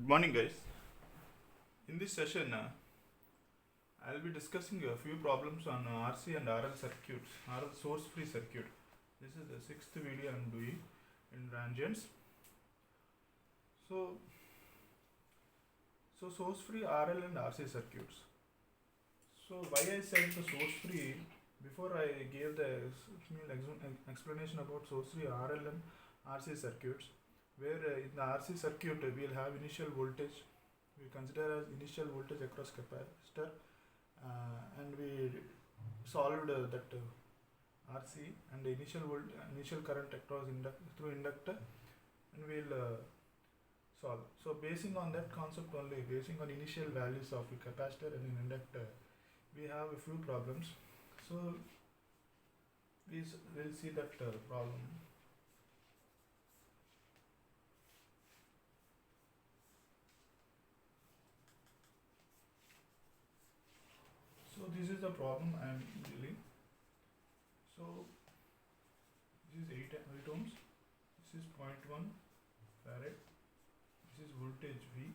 Good morning, guys. In this session, I'll be discussing a few problems on RC and RL circuits, RL source-free circuit. This is the sixth video I'm doing in Rangens. So source-free RL and RC circuits. So why I said the source-free before I gave the explanation about source-free RL and RC circuits, where in the RC circuit we'll have initial voltage. We consider as initial voltage across capacitor, and we solved that RC and the initial current across through inductor, and we'll solve. So basing on that concept only, basing on initial values of a capacitor and an inductor, we have a few problems. So we'll see that problem. So this is the problem I am dealing. So this is 8 ohms, this is 0.1 farad, this is voltage V,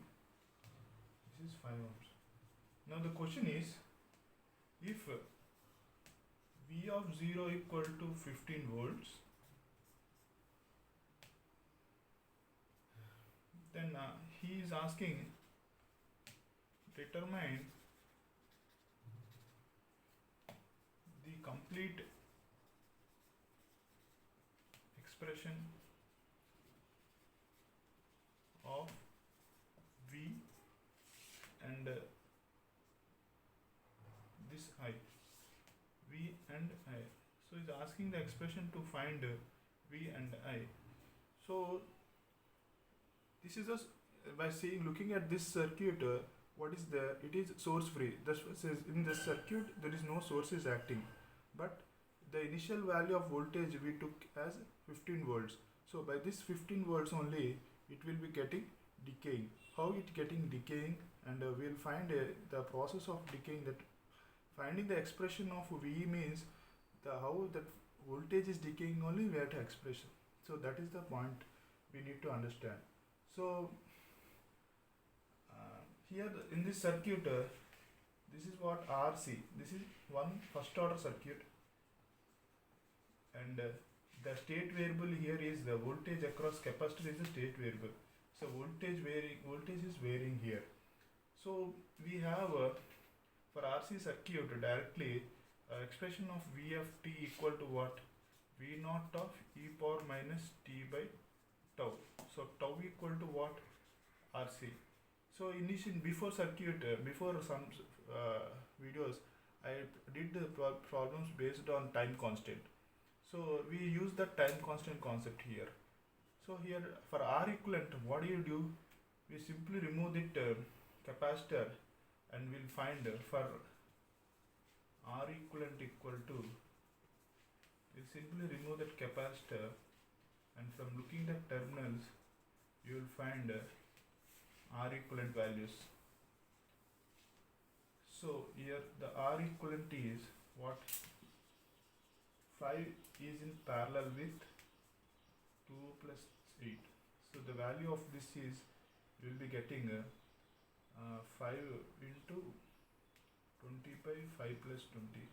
this is 5 ohms. Now the question is, if V of 0 equal to 15 volts, then he is asking determine the complete expression of V and this I, V and I. So he's asking the expression to find V and I. So this is by seeing, looking at this circuit, what is there? It is source free. That says in this circuit there is no sources acting, but the initial value of voltage we took as 15 volts. So by this 15 volts only it will be getting decaying. How it getting decaying, and we'll find the process of decaying. That finding the expression of V means how that voltage is decaying only we have to expression. So that is the point we need to understand. So here in this circuit, this is what RC. This is one first order circuit, and the state variable here is the voltage across capacitor is the state variable. So voltage is varying here. So we have for RC circuit directly expression of V of t equal to what? V naught of e power minus t by tau. So tau equal to what? RC. So before circuit, before some videos, I did the problems based on time constant. So we use the time constant concept here. So here for R equivalent, what do? We simply remove the capacitor, and we'll find for R equivalent equal to, we'll simply remove that capacitor, and from looking at terminals, you will find R equivalent values. So here the R equivalent is what? 5 is in parallel with 2 plus 8. So the value of this is, we will be getting 5 into 20 by 5 plus 20.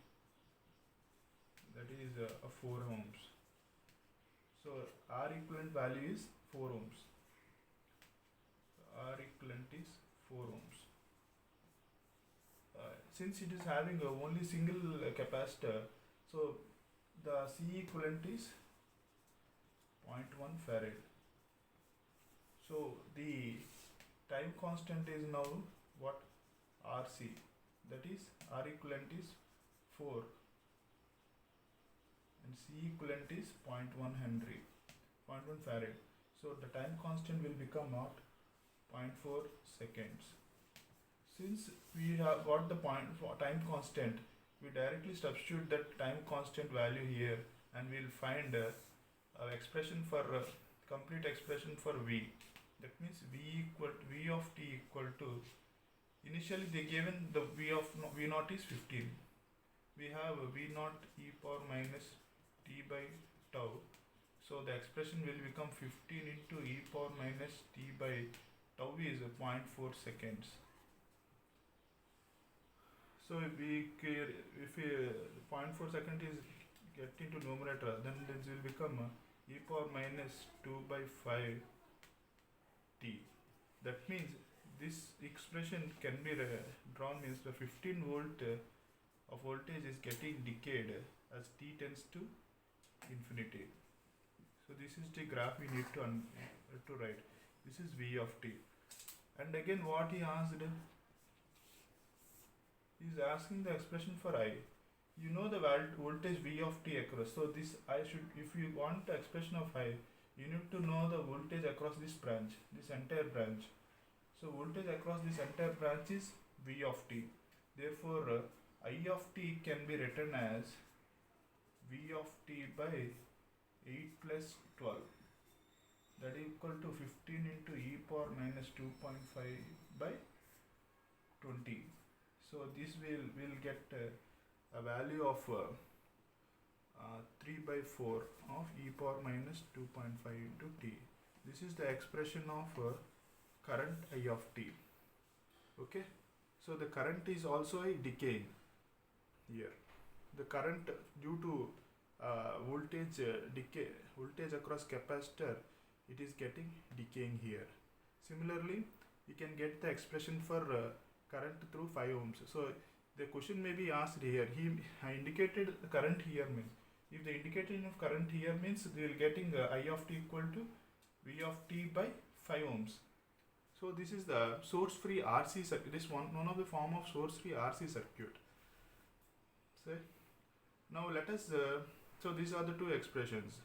That is 4 ohms. So R equivalent value is 4 ohms. R equivalent is 4 ohms. Since it is having only single capacitor, so the C equivalent is 0.1 farad. So the time constant is now what? RC. That is R equivalent is 4 and C equivalent is 0.1 Henry, 0.1 farad. So the time constant will become what? 0.4 seconds. Since we have got the time constant, we directly substitute that time constant value here, and we'll find expression for complete expression for V. That means V of t equal to, initially they given the V naught is 15. We have V naught e power minus t by tau. So the expression will become 15 into e power minus t by tau is 0.4 seconds. So if we 0.4 second is get into numerator, then this will become e power minus 2 by 5 t. That means this expression can be drawn means the 15 volt of voltage is getting decayed as t tends to infinity. So this is the graph we need to write. This is v of t. And again what he asked, he is asking the expression for I. You know the voltage v of t across. So this I should, if you want the expression of I, you need to know the voltage across this branch, this entire branch. So voltage across this entire branch is v of t. Therefore I of t can be written as v of t by 8 plus 12. That is equal to 15 into e power minus 2.5 by 20. So this will get a value of 3 by 4 of e power minus 2.5 into t. This is the expression of current I of t. Okay. So the current is also a decay here. The current due to voltage decay, voltage across capacitor, it is getting decaying here. Similarly, you can get the expression for current through 5 ohms. So the question may be asked here. I indicated the current here means, if the indication of current here means we will getting I of t equal to v of t by 5 ohms. So this is the source free RC circuit. This one of the form of source free RC circuit. So now let us so these are the two expressions.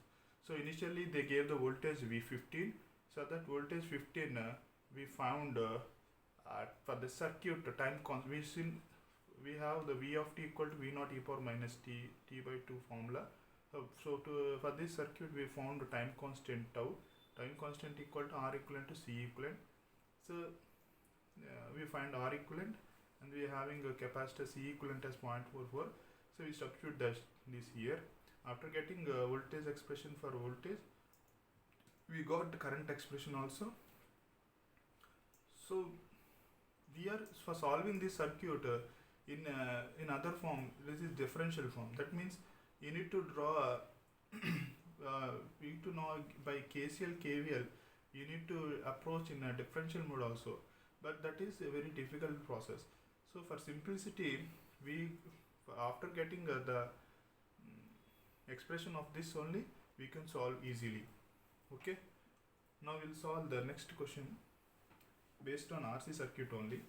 So initially they gave the voltage V15. So that voltage 15 we found for the circuit time constant. We have the V of t equal to V naught e power minus t by 2 formula. So for this circuit we found the time constant tau. Time constant equal to R equivalent to C equivalent. So we find R equivalent, and we are having a capacitor C equivalent as 0.44. So we substitute this here. After getting voltage expression for voltage, we got the current expression also. So we are for solving this circuit in other form. This is differential form. That means you need to draw you need to know by KCL KVL, you need to approach in a differential mode also, but that is a very difficult process. So for simplicity, we after getting the expression of this only, we can solve easily. Okay, now we'll solve the next question based on RC circuit only.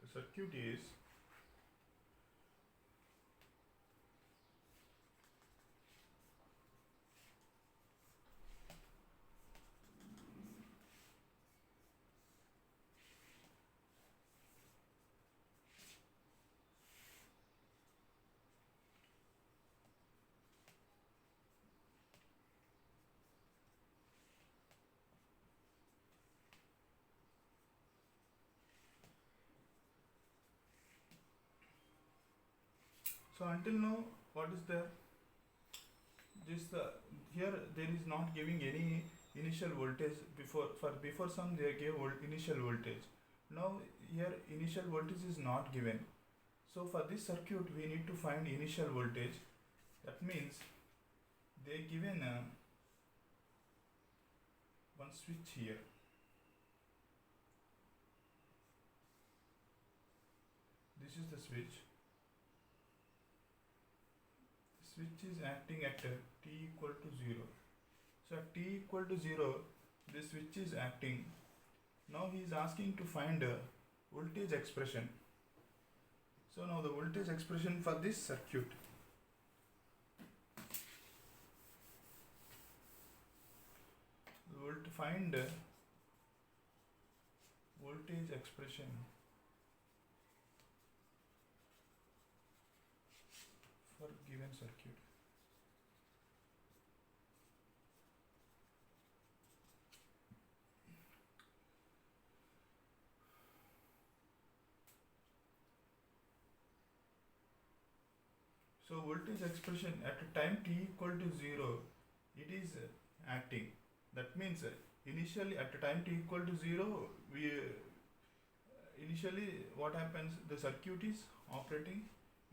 The circuit is so until now what is there? This here there is not giving any initial voltage before some they gave initial voltage. Now here initial voltage is not given. So for this circuit we need to find initial voltage. That means they given one switch here. This is the switch. Switch is acting at t equal to 0. So at t equal to 0, this switch is acting. Now he is asking to find a voltage expression. So now the voltage expression for this circuit. We will find voltage expression for given circuit. So voltage expression at a time t equal to 0, it is acting. That means initially at a time t equal to 0, we initially what happens, the circuit is operating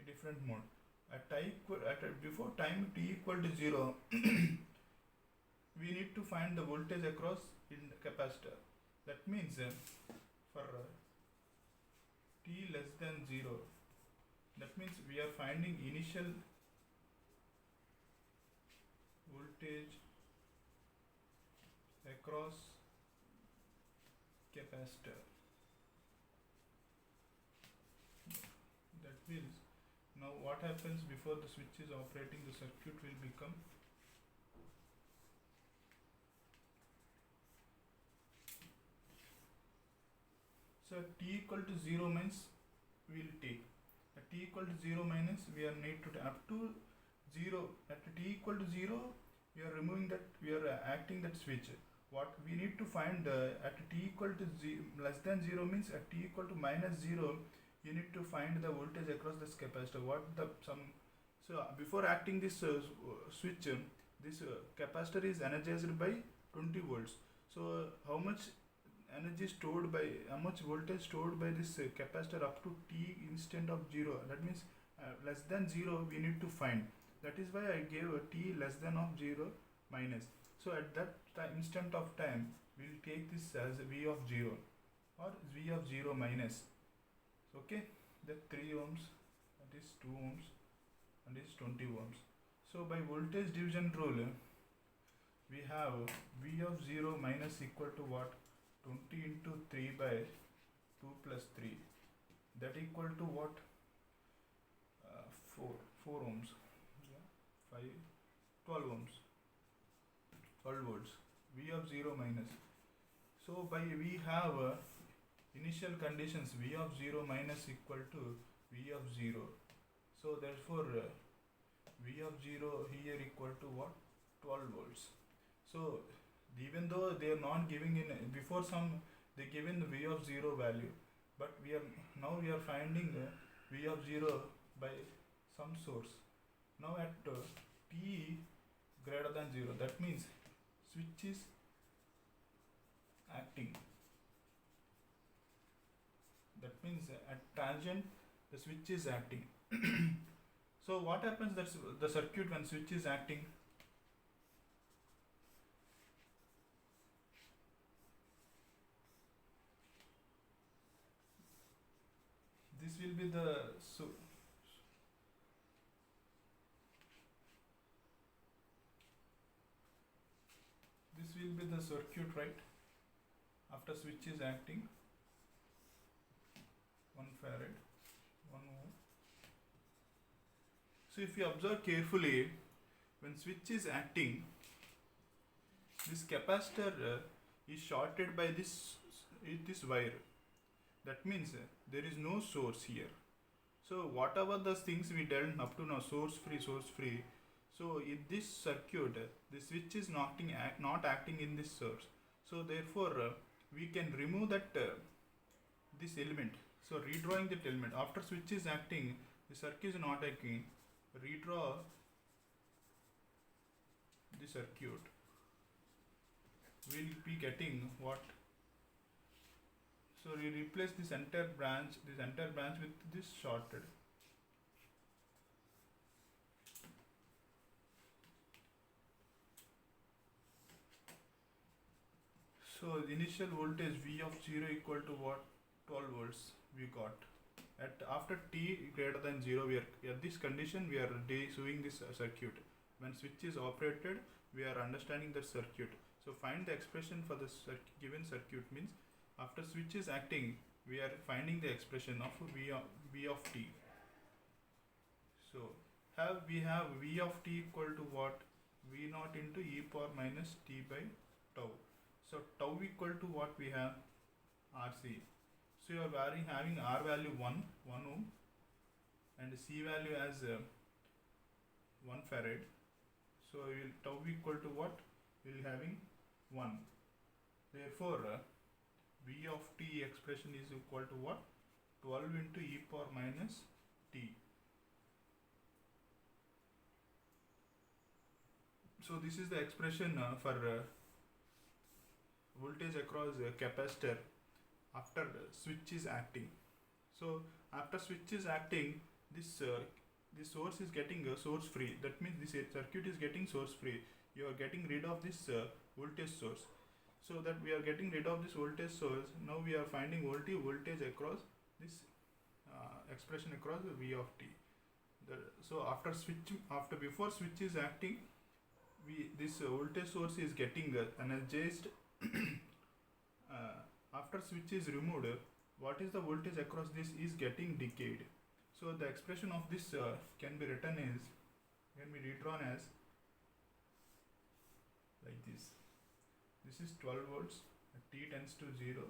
a different mode. Before time t equal to 0, we need to find the voltage across in the capacitor. That means for t less than 0, that means we are finding initial voltage across capacitor. That means now what happens, before the switch is operating, the circuit will become so t equal to 0 means we will take at t equal to 0 minus we are need to up to 0. At t equal to 0 we are removing that, we are acting that switch. What we need to find at t equal to less than 0 means at t equal to minus 0 you need to find the voltage across this capacitor. What the some so before acting this switch, this capacitor is energized by 20 volts. So how much energy stored by, how much voltage stored by this capacitor up to t instant of 0, that means less than 0 we need to find. That is why I gave a t less than of 0 minus. So at that instant of time we will take this as v of 0 or v of 0 minus. Okay, that 3 ohms, that is 2 ohms, and is 20 ohms. So by voltage division rule we have v of 0 minus equal to what, 20 into 3 by 2 plus 3, that equal to what, 4 ohms, yeah, 5, 12 ohms, 12 volts, v of 0 minus. So by we have initial conditions v of 0 minus equal to v of 0. So therefore v of 0 here equal to what, 12 volts. So even though they are not giving in before, some they given the v of 0 value, but we are finding v of 0 by some source. Now at t greater than 0, that means switch is acting. That means at tangent the switch is acting. So what happens, that's the circuit when switch is acting, this will be the this will be the circuit, right? After switch is acting, 1 farad, 1 ohm. So if you observe carefully, when switch is acting, this capacitor is shorted by this wire. That means there is no source here. So whatever the things we dealt up to now, source free. So in this circuit, the switch is not acting in this source. So therefore we can remove that this element. So redrawing that element after switch is acting, the circuit is not acting. Redraw the circuit. We will be getting what? So we replace this entire branch with this shorted. So the initial voltage v of 0 equal to what? 12 volts we got. After t greater than 0, we are at this condition we are doing this circuit. When switch is operated, we are understanding the circuit. So find the expression for the given circuit, means after switch is acting, we are finding the expression of v of t. So we have v of t equal to what? v naught into e power minus t by tau. So tau equal to what we have? RC. So you are having R value 1 ohm and C value as 1 farad. So tau equal to what? We will having 1. Therefore V of t expression is equal to what? 12 into e power minus t. So this is the expression for voltage across capacitor after switch is acting. So after switch is acting, this source is getting source free. That means this circuit is getting source free. You are getting rid of this voltage source. So that we are getting rid of this voltage source. Now we are finding voltage across this expression across the V of t. So after switch, after before switch is acting, we this voltage source is getting energized. After switch is removed, what is the voltage across this is getting decayed. So the expression of this can be redrawn as like this. This is 12 volts. At t tends to 0,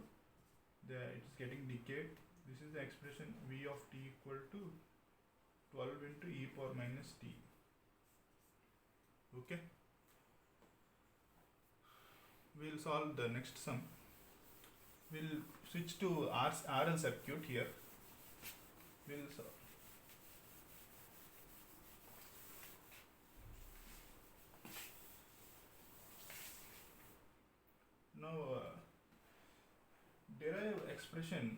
it is getting decayed. This is the expression V of t equal to 12 into e power minus t. Okay. We'll solve the next sum. We'll switch to RL circuit here. We'll solve. Now derive expression,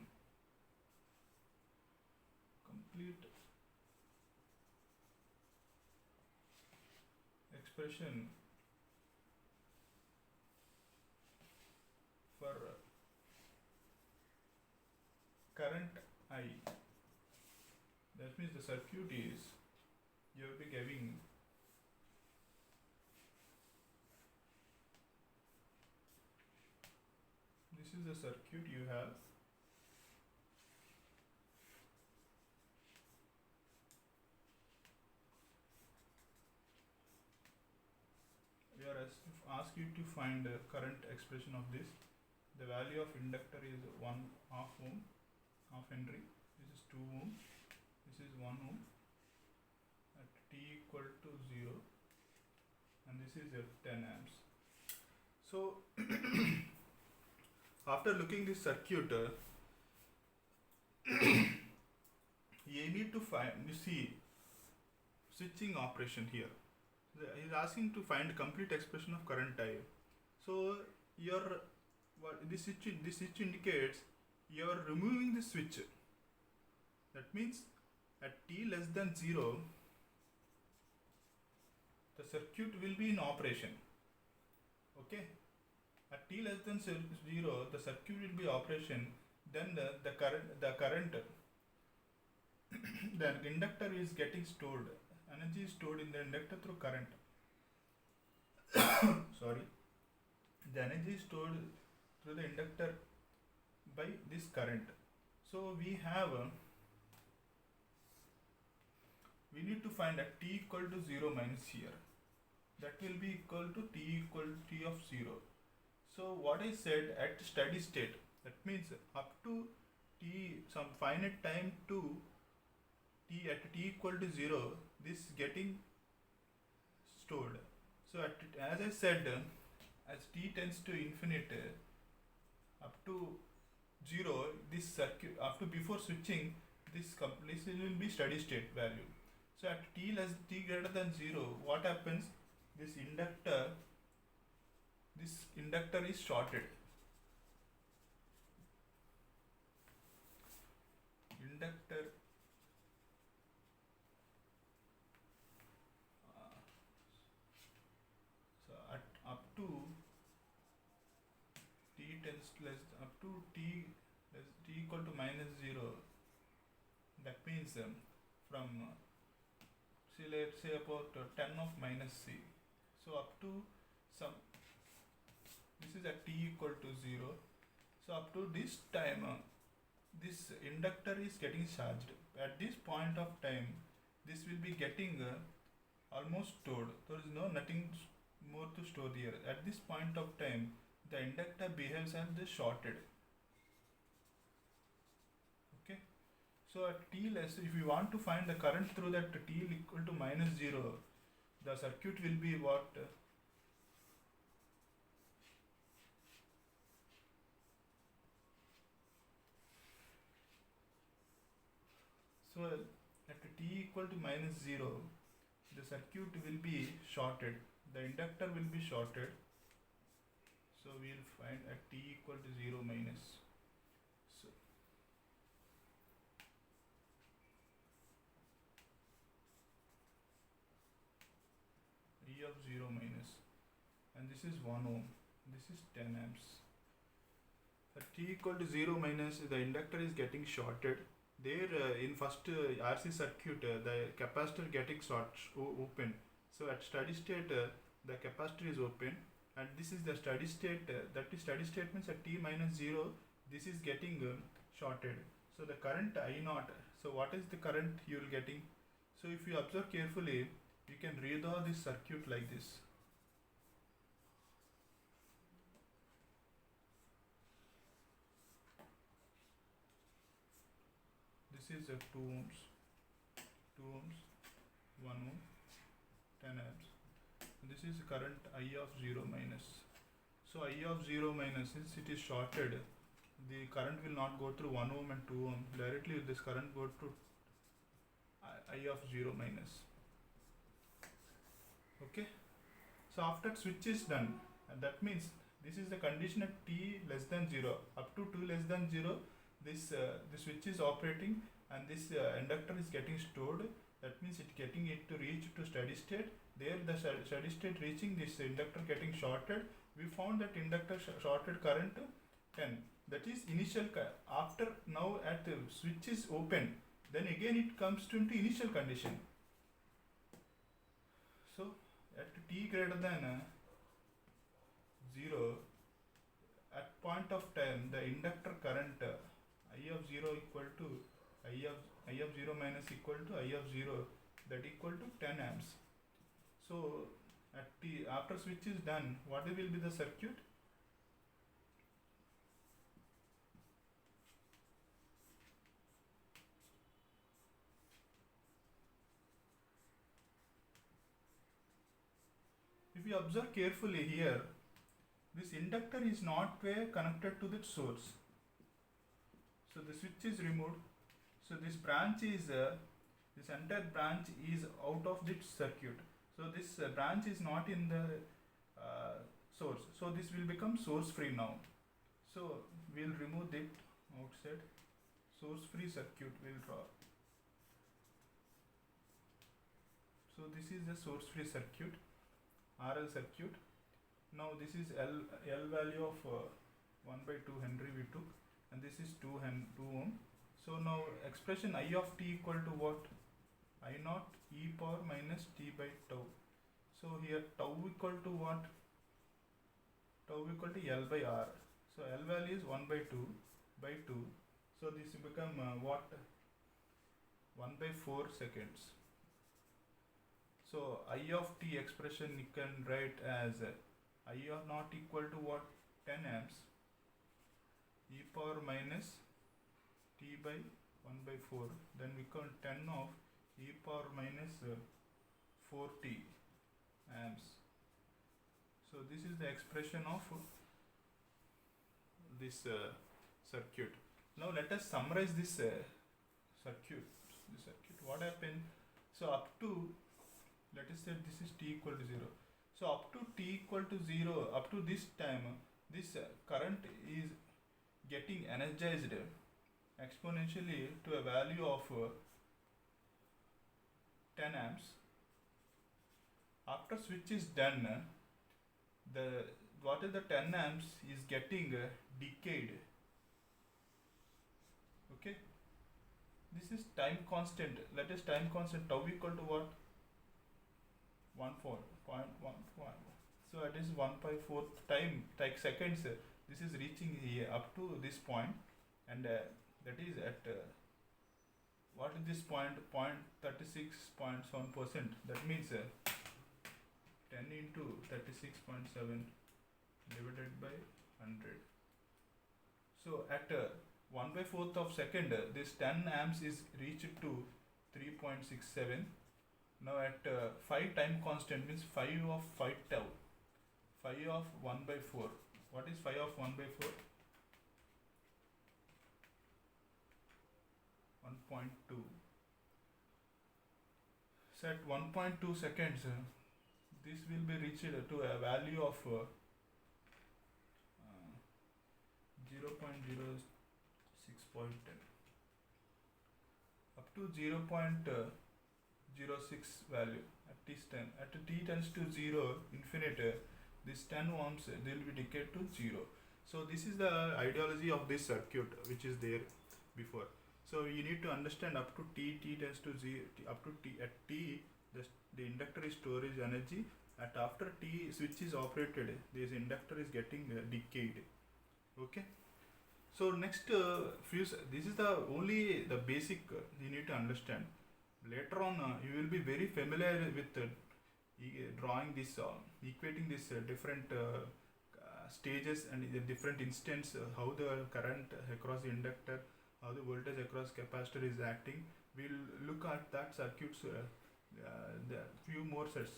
complete expression for current I. That means the circuit is, you will be giving this is the circuit you have. We are asked you to find the current expression of this. The value of inductor is 1/2 ohm, half Henry. This is 2 ohm. This is 1 ohm. At t equal to 0, and this is 10 amps. So after looking this circuit, you need to find, you see, switching operation here. He is asking to find complete expression of current I. So this switch indicates you are removing the switch. That means at t less than 0, the circuit will be in operation. Okay. At t less than 0, the circuit will be operation. Then the current the inductor is getting stored. Energy is stored in the inductor through current. Sorry. The energy is stored through the inductor by this current. So we need to find at t equal to 0 minus here. That will be equal to t equal to t of 0. So what I said, at steady state, that means up to t, some finite time to t, at t equal to 0, this getting stored. So as I said, as t tends to infinite, up to 0, this circuit, after before switching, this will be steady state value. So at t greater than 0, what happens? This inductor is shorted. Inductor so at up to t tends to less, up to t equal to minus 0. That means from let's say about 10 of minus c. So up to some, this is at t equal to 0. So up to this time, this inductor is getting charged. At this point of time, this will be getting almost stored. There is nothing more to store here. At this point of time, the inductor behaves as the shorted. Okay. So at t less, if you want to find the current through that t equal to minus 0, the circuit will be what? So at t equal to minus 0, the circuit will be shorted. the inductor will be shorted. So we will find at t equal to 0 minus. So E of 0 minus, and this is 1 ohm, this is 10 amps. At t equal to 0 minus, the inductor is getting shorted. There in first RC circuit, the capacitor getting open. So at steady state, the capacitor is open, and this is the steady state. That is steady state means at t minus 0, this is getting shorted. So the current I naught. So what is the current you will getting? So if you observe carefully, you can redraw this circuit like this. This is 2 ohms, 2 ohms, 1 ohm, 10 amps. This is current I of 0 minus. So I of 0 minus, since it is shorted, the current will not go through 1 ohm and 2 ohm. Directly this current goes to I of 0 minus. Okay. So after switch is done, and that means this is the condition at t less than 0. Up to 2 less than 0, this the switch is operating, and this inductor is getting stored. That means it getting it to reach to steady state. There the steady state reaching, this inductor getting shorted. We found that inductor shorted current 10. That is initial. After now at the switch is open, then again it comes to into initial condition. So at t greater than 0, at point of time, the inductor current I of 0 equal to I of 0 minus equal to I of 0, that equal to 10 amps. So at t, after switch is done, what will be the circuit? If you observe carefully here, this inductor is not connected to the source. So the switch is removed. So this branch is this entire branch is out of this circuit. So this branch is not in the source. So this will become source free now. So we'll remove it outside. Source free circuit will draw. So this is the source free circuit, RL circuit. Now this is L value of 1 by 2 Henry we took, and this is 2 ohm. So now expression I of t equal to what? I naught e power minus t by tau. So here tau equal to what? Tau equal to L by R. So L value is 1 by 2 by 2. So this will become what? 1 by 4 seconds. So I of t expression you can write as I of naught equal to what? 10 amps e power minus t by 1 by 4. Then we count 10 of e power minus 4t amps. So this is the expression of this circuit. Now let us summarize this circuit. What happened? So up to, let us say this is t equal to 0. So up to t equal to 0, up to this time, this current is getting energized exponentially to a value of 10 amps. After switch is done, what is the 10 amps is getting decayed. Okay, this is time constant. Let us time constant tau equal to what? 14.1. So it is 1/4 time, like seconds. This is reaching here up to this point, and that is at what is this point? 36.7%. That means 10 into 36.7 divided by 100. So at 1/4 of second, this 10 amps is reached to 3.67. Now at 5 time constant means 5 of 5 tau. 5 of 1/4. What is 5 of 1/4? 1.2. So at 1.2 seconds, this will be reached to a value of 0.06.10 up to 0.06 value at t10. At t tends to 0 infinite, this 10 ohms they will be decayed to 0. So this is the ideology of this circuit which is there before. So you need to understand up to t tends to 0, up to t, at t the inductor is storage energy. At after t switch is operated, this inductor is getting decayed. Okay. So next this is the only the basic you need to understand. Later on you will be very familiar with drawing this equating this different stages and the different instance, how the current across the inductor, how the voltage across capacitor is acting. We'll look at that circuits the few more sets,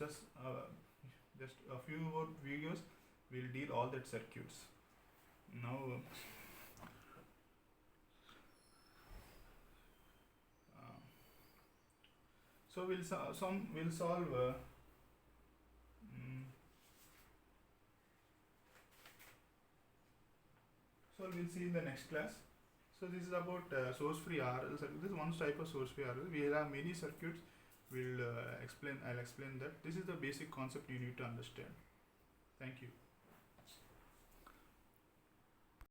just a few more videos will deal all that circuits. Now so we'll solve so we'll see in the next class. So this is about source free RL circuit. This is one type of source free RL. We have many circuits. I'll explain that. This is the basic concept you need to understand. Thank you.